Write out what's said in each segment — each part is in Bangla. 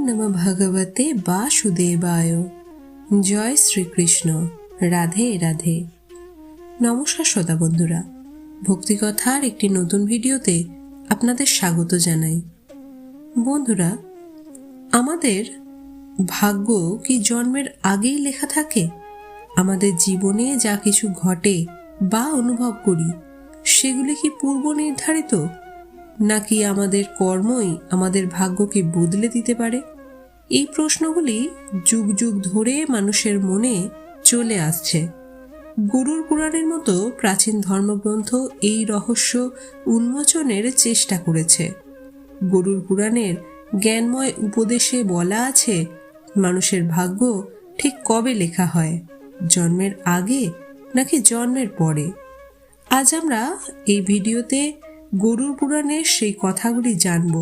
নমঃ ভগবতে বাসুদেবায়। জয় শ্রীকৃষ্ণ। রাধে রাধে। নমস্কার শ্রোতা বন্ধুরা, ভক্তিকথার একটি নতুন ভিডিওতে আপনাদের স্বাগত জানাই। বন্ধুরা, আমাদের ভাগ্য কি জন্মের আগেই লেখা থাকে? আমাদের জীবনে যা কিছু ঘটে বা অনুভব করি সেগুলি কি পূর্ব নির্ধারিত, নাকি আমাদের কর্মই আমাদের ভাগ্যকে বদলে দিতে পারে? এই প্রশ্নগুলি যুগ যুগ ধরে মানুষের মনে চলে আসছে। গরুড় পুরাণের মতো প্রাচীন ধর্মগ্রন্থ এই রহস্য উন্মোচনের চেষ্টা করেছে। গরুড় পুরাণের জ্ঞানময় উপদেশে বলা আছে, মানুষের ভাগ্য ঠিক কবে লেখা হয়, জন্মের আগে নাকি জন্মের পরে। আজ আমরা এই ভিডিওতে গরুড় পুরাণের সেই কথাগুলি জানব,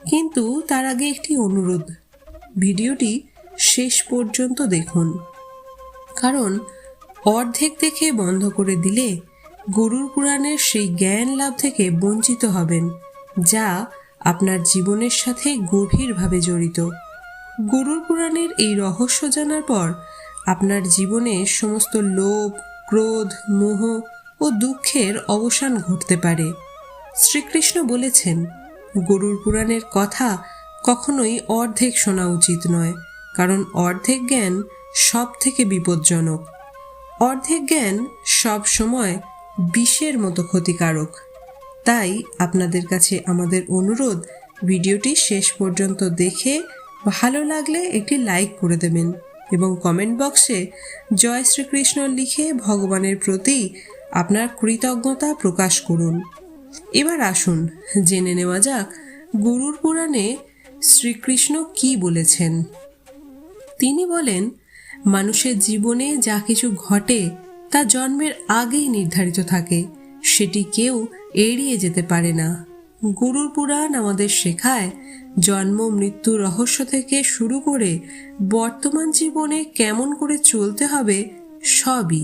কিন্তু তার আগে একটি অনুরোধ, ভিডিওটি শেষ পর্যন্ত দেখুন, কারণ অর্ধেক দেখে বন্ধ করে দিলে গরুড় পুরাণের সেই জ্ঞান লাভ থেকে বঞ্চিত হবেন, যা আপনার জীবনের সাথে গভীরভাবে জড়িত। গরুড় পুরাণের এই রহস্য জানার পর আপনার জীবনে সমস্ত লোভ, ক্রোধ, মোহ ও দুঃখের অবসান ঘটতে পারে। শ্রীকৃষ্ণ বলেছেন, গরুড় পুরাণের কথা কখনোই অর্ধেক শোনা উচিত নয়, কারণ অর্ধেক জ্ঞান সব থেকে বিপজ্জনক। অর্ধেক জ্ঞান সব সময় বিষের মতো ক্ষতিকারক। তাই আপনাদের কাছে আমাদের অনুরোধ, ভিডিওটি শেষ পর্যন্ত দেখে ভালো লাগলে একটি লাইক করে দেবেন এবং কমেন্ট বক্সে জয় শ্রীকৃষ্ণ লিখে ভগবানের প্রতি আপনার কৃতজ্ঞতা প্রকাশ করুন। এবার আসুন জেনে নেওয়া যাক গরুড় পুরাণে শ্রীকৃষ্ণ কি বলেছেন। তিনি বলেন, মানুষের জীবনে যা কিছু ঘটে তা জন্মের আগেই নির্ধারিত থাকে, সেটি কেউ এড়িয়ে যেতে পারে না। গরুড় পুরাণ আমাদের শেখায়, জন্ম মৃত্যু রহস্য থেকে শুরু করে বর্তমান জীবনে কেমন করে চলতে হবে সবই।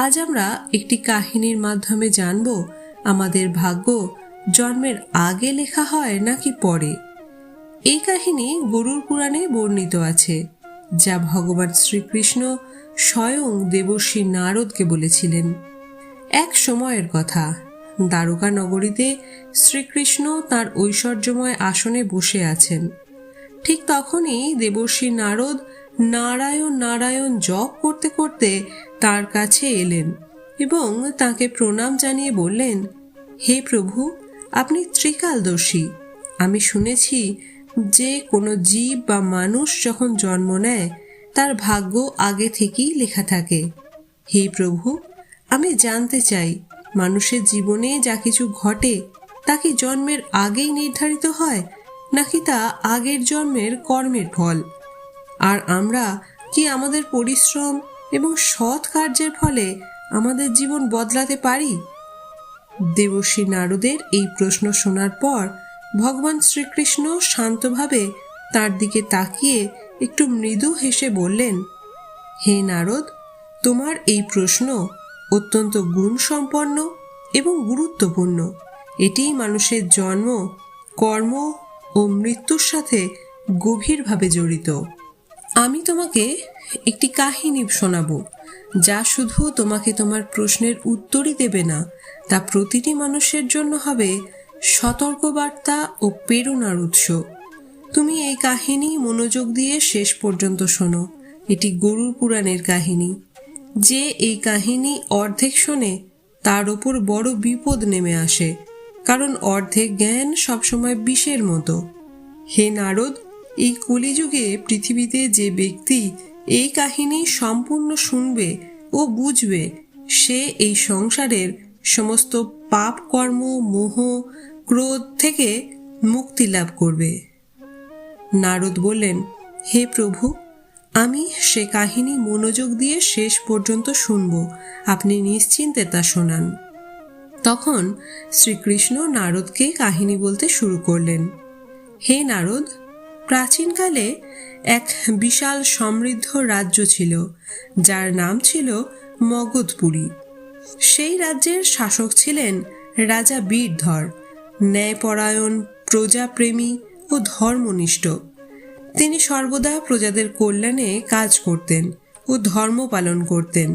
আজ আমরা একটি কাহিনীর মাধ্যমে জানব, আমাদের ভাগ্য জন্মের আগে লেখা হয় নাকি পরে। এই কাহিনী গরুড় পুরাণে বর্ণিত আছে, যা ভগবান শ্রীকৃষ্ণ স্বয়ং দেবর্ষি নারদকে বলেছিলেন। এক সময়ের কথা, দ্বারকা নগরীতে শ্রীকৃষ্ণ তার ঐশ্বর্যময় আসনে বসে আছেন। ঠিক তখনই দেবর্ষি নারদ নারায়ণ নারায়ণ জপ করতে করতে তার কাছে এলেন এবং তাকে প্রণাম জানিয়ে বললেন, হে প্রভু, আপনি ত্রিকালদর্শী। আমি শুনেছি যে কোনো জীব বা মানুষ যখন জন্ম নেয় তার ভাগ্য আগে থেকেই লেখা থাকে। হে প্রভু, আমি জানতে চাই, মানুষের জীবনে যা কিছু ঘটে তা কি জন্মের আগেই নির্ধারিত হয়, নাকি তা আগের জন্মের কর্মের ফল? আর আমরা কি আমাদের পরিশ্রম এবং সৎ কার্যের ফলে আমাদের জীবন বদলাতে পারি? দেবর্ষি নারদের এই প্রশ্ন শোনার পর ভগবান শ্রীকৃষ্ণ শান্তভাবে তার দিকে তাকিয়ে একটু মৃদু হেসে বললেন, হে নারদ, তোমার এই প্রশ্ন অত্যন্ত গুণসম্পন্ন এবং গুরুত্বপূর্ণ। এটি মানুষের জন্ম, কর্ম ও মৃত্যুর সাথে গভীরভাবে জড়িত। আমি তোমাকে একটি কাহিনী শোনাবো, যা শুধু তোমাকে তোমার প্রশ্নের উত্তরই দেবে না, তা প্রতিটি মানুষের জন্য হবে সতর্কবার্তা ও প্রেরণার উৎস। তুমি এই কাহিনী মনোযোগ দিয়ে শেষ পর্যন্ত শোনো। এটি গরুড় পুরাণের কাহিনী। যে এই কাহিনী অর্ধেক শোনে তার ওপর বড় বিপদ নেমে আসে, কারণ অর্ধেক জ্ঞান সবসময় বিষের মতো। হে নারদ, এই কলিযুগে পৃথিবীতে যে ব্যক্তি এই কাহিনী সম্পূর্ণ শুনবে ও বুঝবে, সে এই সংসারের সমস্ত পাপ কর্ম, মোহ, ক্রোধ থেকে মুক্তি লাভ করবে। নারদ বললেন, হে প্রভু, আমি সে কাহিনী মনোযোগ দিয়ে শেষ পর্যন্ত শুনব, আপনি নিশ্চিন্তে তা শোনান। তখন শ্রীকৃষ্ণ নারদকে কাহিনী বলতে শুরু করলেন। হে নারদ, প্রাচীনকালে এক বিশাল সমৃদ্ধ রাজ্য ছিল, যার নাম ছিল মগধপুরী। সেই রাজ্যের শাসক ছিলেন রাজা বীরধর, ন্যায়পরায়ণ, প্রজাপ্রেমী ও ধর্মনিষ্ঠ। তিনি সর্বদা প্রজাদের কল্যাণে কাজ করতেন ও ধর্ম পালন করতেন।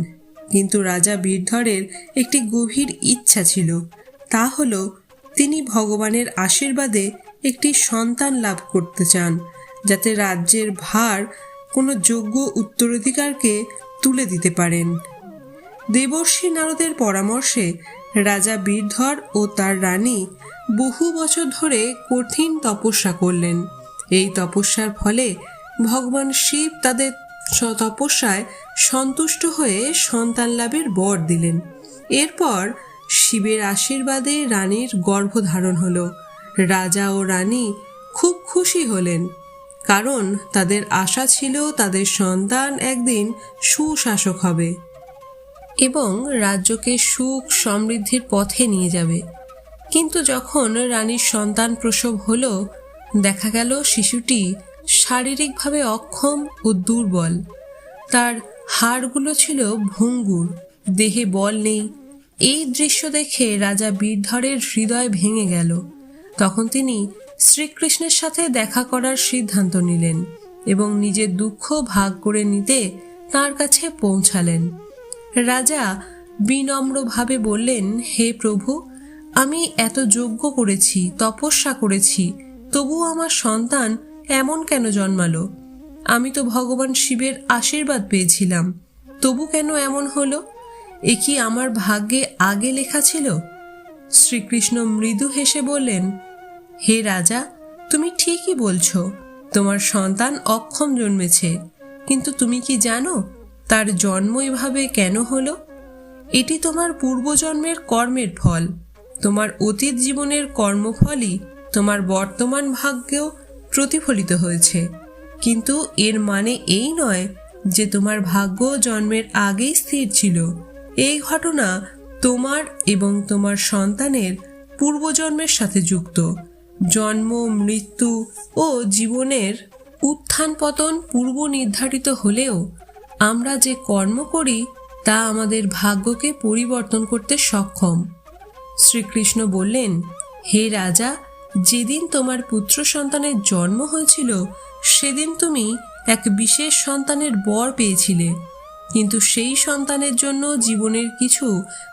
কিন্তু রাজা বীরধরের একটি গভীর ইচ্ছা ছিল, তা হল তিনি ভগবানের আশীর্বাদে একটি সন্তান লাভ করতে চান, যাতে রাজ্যের ভার কোনো যোগ্য উত্তরাধিকারকে তুলে দিতে পারেন। দেবর্ষি নারদের পরামর্শে রাজা বীরধর ও তার রানী বহু বছর ধরে কঠিন তপস্যা করলেন। এই তপস্যার ফলে ভগবান শিব তাদের তপস্যায় সন্তুষ্ট হয়ে সন্তান লাভের বর দিলেন। এরপর শিবের আশীর্বাদে রানীর গর্ভধারণ হলো। রাজা ও রানী খুব খুশি হলেন, কারণ তাদের আশা ছিল তাদের সন্তান একদিন সুশাসক হবে এবং রাজ্যকে সুখ সমৃদ্ধির পথে নিয়ে যাবে। কিন্তু যখন রানীর সন্তান প্রসব হলো, দেখা গেল শিশুটি শারীরিকভাবে অক্ষম ও দুর্বল। তার হাড়গুলো ছিল ভঙ্গুর, দেহে বল নেই। এই দৃশ্য দেখে রাজা বীরধরের হৃদয় ভেঙে গেল। তখন তিনি শ্রীকৃষ্ণের সাথে দেখা করার সিদ্ধান্ত নিলেন এবং নিজের দুঃখ ভাগ করে নিতে তাঁর কাছে পৌঁছালেন। রাজা বিনম্রভাবে বললেন, হে প্রভু, আমি এত যজ্ঞ করেছি, তপস্যা করেছি, তবুও আমার সন্তান এমন কেন জন্মালো? আমি তো ভগবান শিবের আশীর্বাদ পেয়েছিলাম, তবু কেন এমন হলো? এ কি আমার ভাগ্যে আগে লেখা ছিল? শ্রীকৃষ্ণ মৃদু হেসে বললেন, হে রাজা, তুমি ঠিকই বলছো, তোমার সন্তান অক্ষম জন্মেছে, কিন্তু তুমি কি জানো তার জন্ম এভাবে কেন হলো? এটি তোমার পূর্বজন্মের কর্মের ফল। তোমার অতীত জীবনের কর্মফলই তোমার বর্তমান ভাগ্যেও প্রতিফলিত হয়েছে। কিন্তু এর মানে এই নয় যে তোমার ভাগ্য জন্মের আগেই স্থির ছিল। এই ঘটনা তোমার এবং তোমার সন্তানের পূর্বজন্মের সাথে যুক্ত। জন্ম, মৃত্যু ও জীবনের উত্থান পতন পূর্ব নির্ধারিত হলেও আমরা যে কর্ম করি তা আমাদের ভাগ্যকে পরিবর্তন করতে সক্ষম। শ্রীকৃষ্ণ বললেন, হে রাজা, যেদিন তোমার পুত্র সন্তানের জন্ম হয়েছিল সেদিন তুমি এক বিশেষ সন্তানের বর পেয়েছিলে, কিন্তু সেই সন্তানের জন্য জীবনের কিছু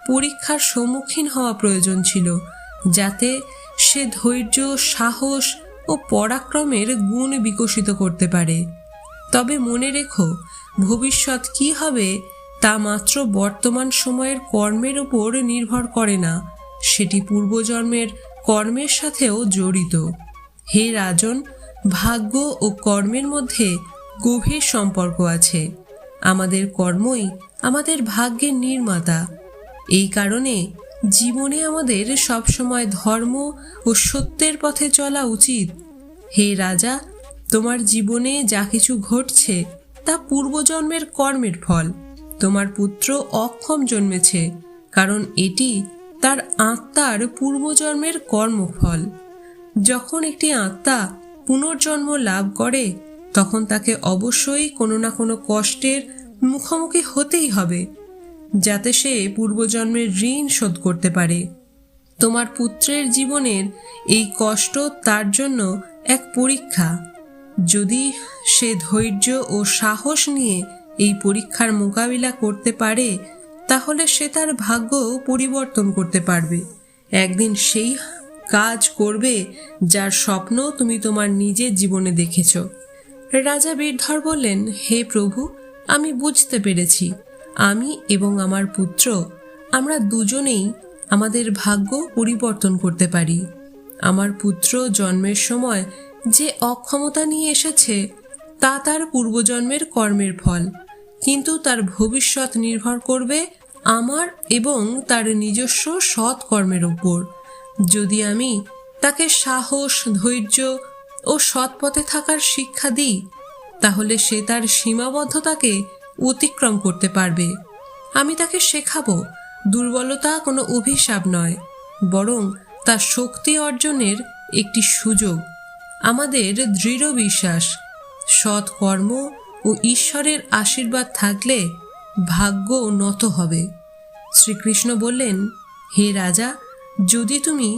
পরীক্ষার সম্মুখীন হওয়া প্রয়োজন ছিল, যাতে সে ধৈর্য, সাহস ও পরাক্রমের গুণ বিকশিত করতে পারে। তবে মনে রেখো, ভবিষ্যৎ কি হবে তা মাত্র বর্তমান সময়ের কর্মের উপর নির্ভর করে না, সেটি পূর্বজন্মের কর্মের সাথেও জড়িত। হে রাজন, ভাগ্য ও কর্মের মধ্যে গভীর সম্পর্ক আছে। আমাদের কর্মই আমাদের ভাগ্যের নির্মাতা। এই কারণে জীবনে আমাদের সবসময় ধর্ম ও সত্যের পথে চলা উচিত। হে রাজা, তোমার জীবনে যা কিছু ঘটছে তা পূর্বজন্মের কর্মের ফল। তোমার পুত্র অক্ষম জন্মেছে কারণ এটি তার আত্মার পূর্বজন্মের কর্মফল। যখন একটি আত্মা পুনর্জন্ম লাভ করে তখন তাকে অবশ্যই কোনো না কোনো কষ্টের মুখোমুখি হতেই হবে, যাতে সে পূর্বজন্মের ঋণ শোধ করতে পারে। তোমার পুত্রের জীবনের এই কষ্ট তার জন্য এক পরীক্ষা। যদি সে ধৈর্য ও সাহস নিয়ে এই পরীক্ষার মোকাবিলা করতে পারে, তাহলে সে তার ভাগ্য পরিবর্তন করতে পারবে। একদিন সেই কাজ করবে যার স্বপ্ন তুমি তোমার নিজের জীবনে দেখেছ। রাজা বীরধর বললেন, হে প্রভু, আমি বুঝতে পেরেছি। আমি এবং আমার পুত্র, আমরা দুজনেই আমাদের ভাগ্য পরিবর্তন করতে পারি। আমার পুত্র জন্মের সময় যে অক্ষমতা নিয়ে এসেছে তা তার পূর্বজন্মের কর্মের ফল, কিন্তু তার ভবিষ্যৎ নির্ভর করবে আমার এবং তার নিজস্ব সৎ কর্মের উপর। যদি আমি তাকে সাহস, ধৈর্য ও সৎ পথে থাকার শিক্ষা দিই, তাহলে সে তার সীমাবদ্ধতাকে অতিক্রম করতে পারবে। আমি তাকে শেখাবো দুর্বলতা কোনো অভিশাপ নয়, বরং তার শক্তি অর্জনের একটি সুযোগ। আমাদের দৃঢ় বিশ্বাস, সৎ কর্ম ও ঈশ্বরের আশীর্বাদ থাকলে ভাগ্য নত হবে। শ্রীকৃষ্ণ বললেন, হে রাজা, যদি তুমি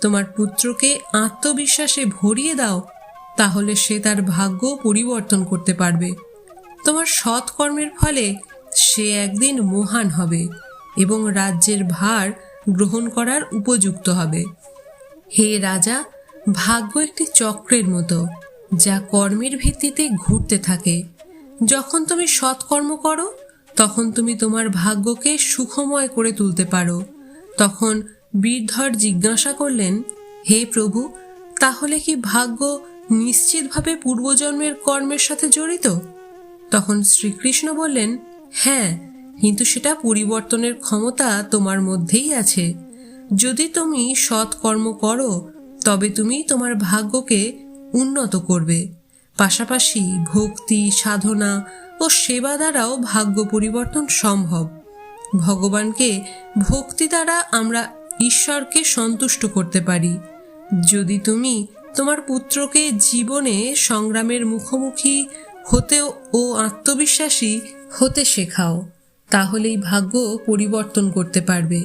তোমার পুত্রকে আত্মবিশ্বাসে ভরিয়ে দাও, তাহলে সে তার ভাগ্য পরিবর্তন করতে পারবে। তোমার সৎ কর্মের ফলে সে একদিন মহান হবে এবং রাজ্যের ভার গ্রহণ করার উপযুক্ত হবে। হে রাজা, ভাগ্য একটি চক্রের মতো, যা কর্মের ভিত্তিতে ঘুরতে থাকে। যখন তুমি সৎকর্ম করো, তখন তুমি তোমার ভাগ্যকে সুখময় করে তুলতে পারো। তখন বীরধর জিজ্ঞাসা করলেন, হে প্রভু, তাহলে কি ভাগ্য নিশ্চিতভাবে পূর্বজন্মের কর্মের সাথে জড়িত? তখন শ্রীকৃষ্ণ বললেন, হ্যাঁ, কিন্তু সেটা পরিবর্তনের ক্ষমতা তোমার মধ্যেই আছে। যদি তুমি সৎ কর্ম করো, তবে তুমি তোমার ভাগ্যকে উন্নত করবে। পাশাপাশি ভক্তি, সাধনা ও সেবা দ্বারাও ভাগ্য পরিবর্তন সম্ভব। ভগবানকে ভক্তি দ্বারা আমরা ঈশ্বরকে সন্তুষ্ট করতে পারি। যদি তুমি তোমার পুত্রকে জীবনে সংগ্রামের মুখোমুখি হতে ও আত্মবিশ্বাসী হতে শেখাও, তাহলেই ভাগ্য পরিবর্তন করতে পারবে।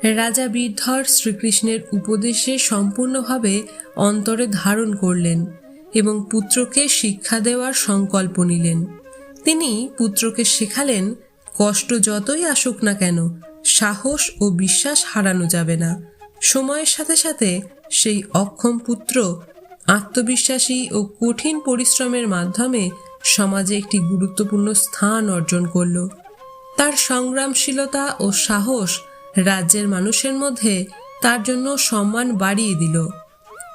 রাজা বীরধর শ্রীকৃষ্ণের উপদেশে সম্পূর্ণভাবে অন্তরে ধারণ করলেন এবং পুত্রকে শিক্ষা দেওয়ার সংকল্প নিলেন। তিনি পুত্রকে শেখালেন, কষ্ট যতই আসুক না কেন, সাহস ও বিশ্বাস হারানো যাবে না। সময়ের সাথে সাথে সেই অক্ষম পুত্র আত্মবিশ্বাসী ও কঠিন পরিশ্রমের মাধ্যমে সমাজে একটি গুরুত্বপূর্ণ স্থান অর্জন করল। তার সংগ্রামশীলতা ও সাহস রাজ্যের মানুষের মধ্যে তার জন্য সম্মান বাড়িয়ে দিল।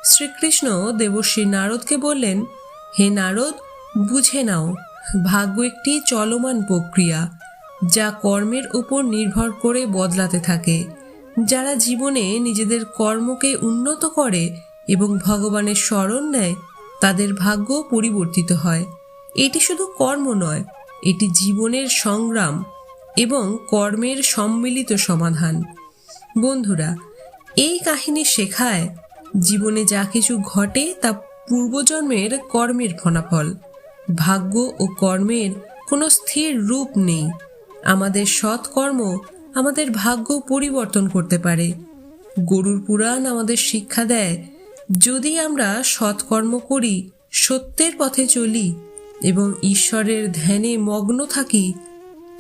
শ্রীকৃষ্ণ দেবর্ষি নারদকে বললেন, হে নারদ, বুঝে নাও, ভাগ্য একটি চলমান প্রক্রিয়া, যা কর্মের উপর নির্ভর করে বদলাতে থাকে। যারা জীবনে নিজেদের কর্মকে উন্নত করে এবং ভগবানের শরণ নেয়, তাদের ভাগ্য পরিবর্তিত হয়। এটি শুধু কর্ম নয়, এটি জীবনের সংগ্রাম এবং কর্মের সম্মিলিত সমাধান। বন্ধুরা, এই কাহিনী শেখায়, জীবনে যা কিছু ঘটে তা পূর্বজন্মের কর্মের ফলাফল। ভাগ্য ও কর্মের কোনো স্থির রূপ নেই। আমাদের সৎ কর্ম আমাদের ভাগ্য পরিবর্তন করতে পারে। গরুর পুরাণ আমাদের শিক্ষা দেয়, যদি আমরা সৎকর্ম করি, সত্যের পথে চলি এবং ঈশ্বরের ধ্যানে মগ্ন থাকি,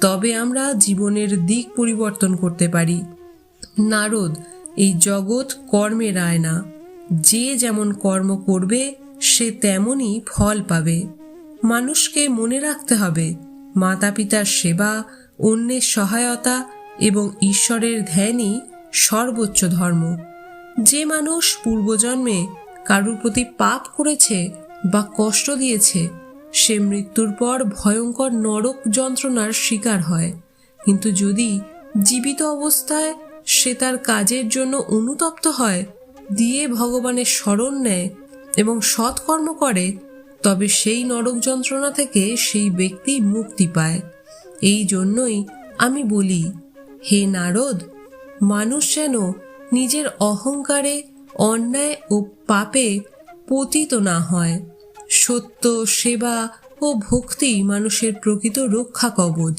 তবে আমরা জীবনের দিক পরিবর্তন করতে পারি। নারদ, এই জগৎ কর্মের আয়না। যে যেমন কর্ম করবে, সে তেমনই ফল পাবে। মানুষকে মনে রাখতে হবে, মাতা পিতার সেবা, অন্যের সহায়তা এবং ঈশ্বরের ধ্যানই সর্বোচ্চ ধর্ম। যে মানুষ পূর্বজন্মে কারুর প্রতি পাপ করেছে বা কষ্ট দিয়েছে, সে মৃত্যুর পর ভয়ঙ্কর নরক যন্ত্রণার শিকার হয়। কিন্তু যদি জীবিত অবস্থায় সে তার কাজের জন্য অনুতপ্ত হয়, দিয়ে ভগবানের শরণ নেয় এবং সৎকর্ম করে, তবে সেই নরক যন্ত্রণা থেকে সেই ব্যক্তি মুক্তি পায়। এই জন্যই আমি বলি, হে নারদ, মানুষ যেন নিজের অহংকারে, অন্যায় ও পাপে পতিত না হয়। সত্য, সেবা ও ভক্তি মানুষের প্রকৃত রক্ষা কবচ।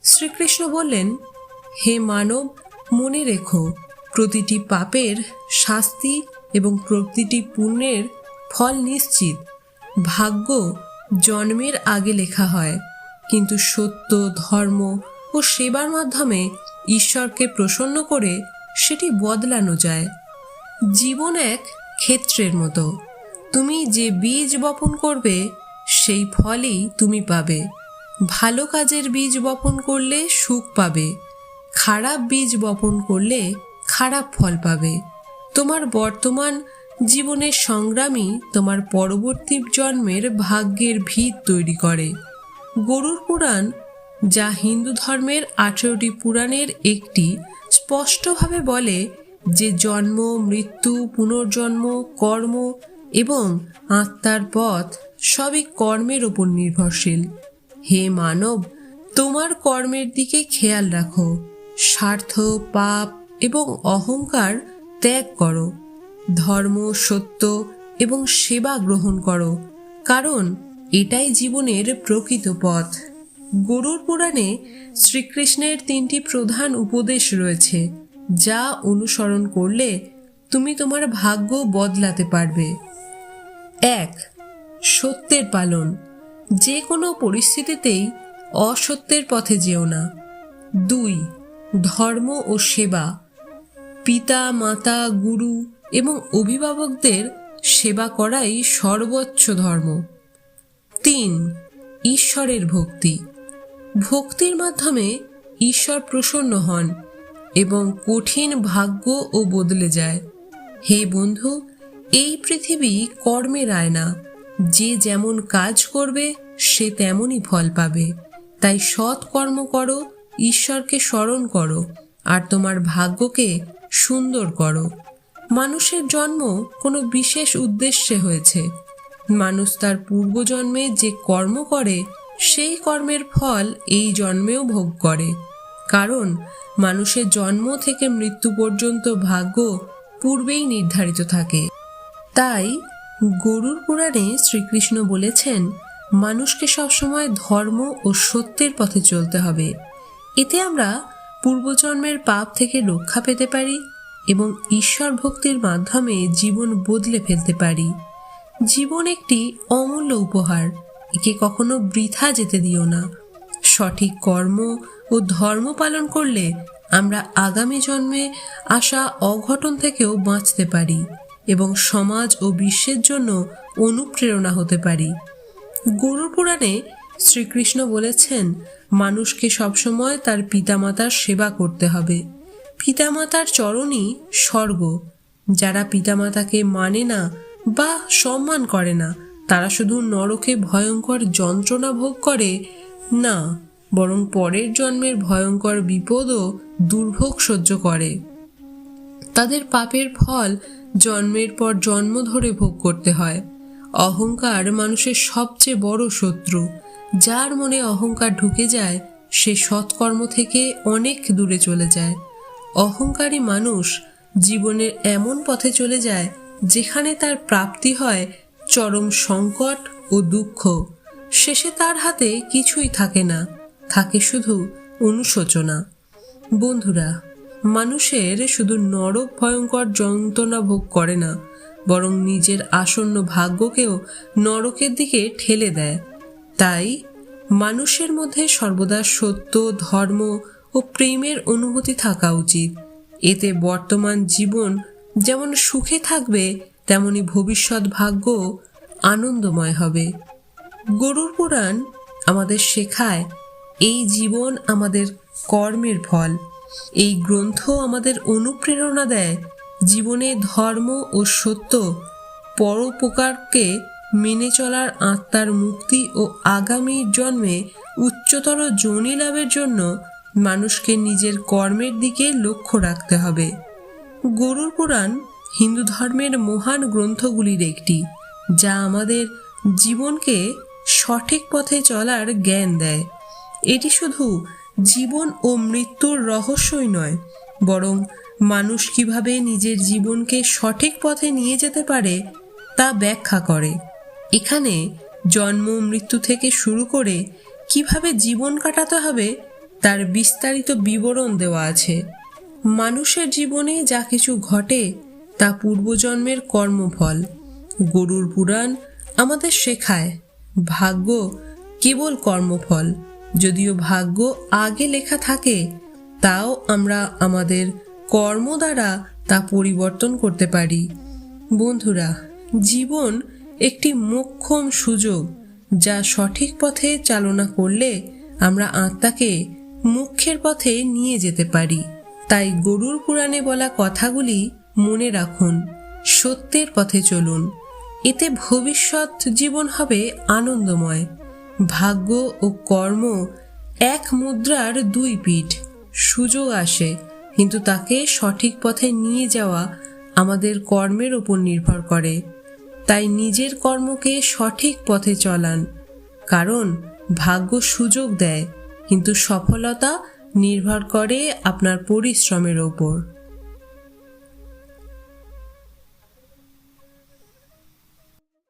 শ্রীকৃষ্ণ বললেন, হে মানব, মনে রেখো, প্রতিটি পাপের শাস্তি এবং প্রতিটি পুণ্যের ফল নিশ্চিত। ভাগ্য জন্মের আগে লেখা হয়, কিন্তু সত্য, ধর্ম ও সেবার মাধ্যমে ঈশ্বরকে প্রসন্ন করে সেটি বদলানো যায়। জীবন এক ক্ষেত্রের মতো। তুমি যে বীজ বপন করবে, সেই ফলই তুমি পাবে। ভালো কাজের বীজ বপন করলে সুখ পাবে, খারাপ বীজ বপন করলে খারাপ ফল পাবে। তোমার বর্তমান জীবনের সংগ্রামই তোমার পরবর্তী জন্মের ভাগ্যের ভিত তৈরি করে। গরুর পুরাণ, যা হিন্দু ধর্মের 18টি পুরাণের একটি, স্পষ্টভাবে বলে যে জন্ম, মৃত্যু, পুনর্জন্ম, কর্ম এবং আত্মার পথ সবই কর্মের উপর নির্ভরশীল। হে মানব, তোমার কর্মের দিকে খেয়াল রাখো। স্বার্থ, পাপ এবং অহংকার ত্যাগ করো। ধর্ম, সত্য এবং সেবা গ্রহণ করো, কারণ এটাই জীবনের প্রকৃত পথ। গরুর পুরাণে শ্রীকৃষ্ণের 3টি প্রধান উপদেশ রয়েছে, যা অনুসরণ করলে তুমি তোমার ভাগ্য বদলাতে পারবে। 1. সত্যের পালন। যে কোনো পরিস্থিতিতেই অসত্যের পথে যেও না। 2. ধর্ম ও সেবা। পিতা, মাতা, গুরু এবং অভিভাবকদের সেবা করাই সর্বোচ্চ ধর্ম। 3. ঈশ্বরের ভক্তি। ভক্তির মাধ্যমে ঈশ্বর প্রসন্ন হন এবং কঠিন ভাগ্যও বদলে যায়। হে বন্ধু, এই পৃথিবী কর্মের আয়না। যে যেমন কাজ করবে সে তেমনই ফল পাবে। তাই সৎ কর্ম করো, ঈশ্বরকে স্মরণ করো আর তোমার ভাগ্যকে সুন্দর করো। মানুষের জন্ম কোনো বিশেষ উদ্দেশ্যে হয়েছে। মানুষ তার পূর্বজন্মে যে কর্ম করে সেই কর্মের ফল এই জন্মেও ভোগ করে। কারণ মানুষের জন্ম থেকে মৃত্যু পর্যন্ত ভাগ্য পূর্বেই নির্ধারিত থাকে। তাই গরুড় পুরাণে শ্রীকৃষ্ণ বলেছেন, মানুষকে সবসময় ধর্ম ও সত্যের পথে চলতে হবে। এতে আমরা পূর্বজন্মের পাপ থেকে রক্ষা পেতে পারি এবং ঈশ্বর ভক্তির মাধ্যমে জীবন বদলে ফেলতে পারি। জীবন একটি অমূল্য উপহার, একে কখনো বৃথা যেতে দিও না। সঠিক কর্ম ও ধর্ম পালন করলে আমরা আগামী জন্মে আসা অঘটন থেকেও বাঁচতে পারি এবং সমাজ ও বিশ্বের জন্য অনুপ্রেরণা হতে পারি। গরুড় পুরাণে শ্রীকৃষ্ণ বলেছেন, মানুষকে সবসময় তার পিতামাতার সেবা করতে হবে। পিতামাতার চরণই স্বর্গ। যারা পিতামাতাকে মানে না বা সম্মান করে না, তারা শুধু নরকে ভয়ঙ্কর যন্ত্রণা ভোগ করে না, বরং পরের জন্মের ভয়ঙ্কর বিপদ ও দুর্ভোগ সহ্য করে। তাদের পাপের ফল জন্মের পর জন্ম ধরে ভোগ করতে হয়। অহংকার মানুষের সবচেয়ে বড় শত্রু। যার মনে অহংকার ঢুকে যায় সে সৎকর্ম থেকে অনেক দূরে চলে যায়। অহংকারী মানুষ জীবনের এমন পথে চলে যায় যেখানে তার প্রাপ্তি হয় চরম সংকট ও দুঃখ। শেষে তার হাতে কিছুই থাকে না, থাকে শুধু অনুশোচনা। বন্ধুরা, মানুষের শুধু নরক ভয়ঙ্কর যন্ত্রণা ভোগ করে না, বরং নিজের আসন্ন ভাগ্যকেও নরকের দিকে ঠেলে দেয়। তাই মানুষের মধ্যে সর্বদা সত্য, ধর্ম ও প্রেমের অনুভূতি থাকা উচিত। এতে বর্তমান জীবন যেমন সুখে থাকবে, তেমনি ভবিষ্যৎ ভাগ্য আনন্দময় হবে। গরুড় পুরাণ আমাদের শেখায়, এই জীবন আমাদের কর্মের ফল। এই গ্রন্থ আমাদের অনুপ্রেরণা দেয় জীবনে ধর্ম ও সত্য, পরোপকারকে মেনে চলার, আত্মার মুক্তি ও আগামী জন্মে উচ্চতর যোনি লাভের জন্য মানুষকে নিজের কর্মের দিকে লক্ষ্য রাখতে হবে। গরুড় পুরাণ হিন্দু ধর্মের মহান গ্রন্থগুলির একটি, যা আমাদের জীবনকে সঠিক পথে চলার জ্ঞান দেয়। এটি শুধু জীবন ও মৃত্যুর রহস্যই নয়, বরং মানুষ কিভাবে নিজের জীবনকে সঠিক পথে নিয়ে যেতে পারে তা ব্যাখ্যা করে। এখানে জন্ম, মৃত্যু থেকে শুরু করে কিভাবে জীবন কাটাতে হবে তার বিস্তারিত বিবরণ দেওয়া আছে। মানুষের জীবনে যা কিছু ঘটে তা পূর্বজন্মের কর্মফল। গরুড় পুরাণ আমাদের শেখায়, ভাগ্য কেবল কর্মফল। যদিও ভাগ্য আগে লেখা থাকে, তাও আমরা আমাদের কর্ম দ্বারা তা পরিবর্তন করতে পারি। বন্ধুরা, জীবন একটি মোক্ষম সুযোগ, যা সঠিক পথে চালনা করলে আমরা আত্মাকে মুখ্যের পথে নিয়ে যেতে পারি। তাই গরুড় পুরাণে বলা কথাগুলি মনে রাখুন, সত্যের পথে চলুন। এতে ভবিষ্যৎ জীবন হবে আনন্দময়। ভাগ্য ও কর্ম এক মুদ্রার দুই পিঠ। সুযোগ আসে, কিন্তু তাকে সঠিক পথে নিয়ে যাওয়া আমাদের কর্মের ওপর নির্ভর করে। তাই নিজের কর্মকে সঠিক পথে চলান, কারণ ভাগ্য সুযোগ দেয়, কিন্তু সফলতা নির্ভর করে আপনার পরিশ্রমের ওপর।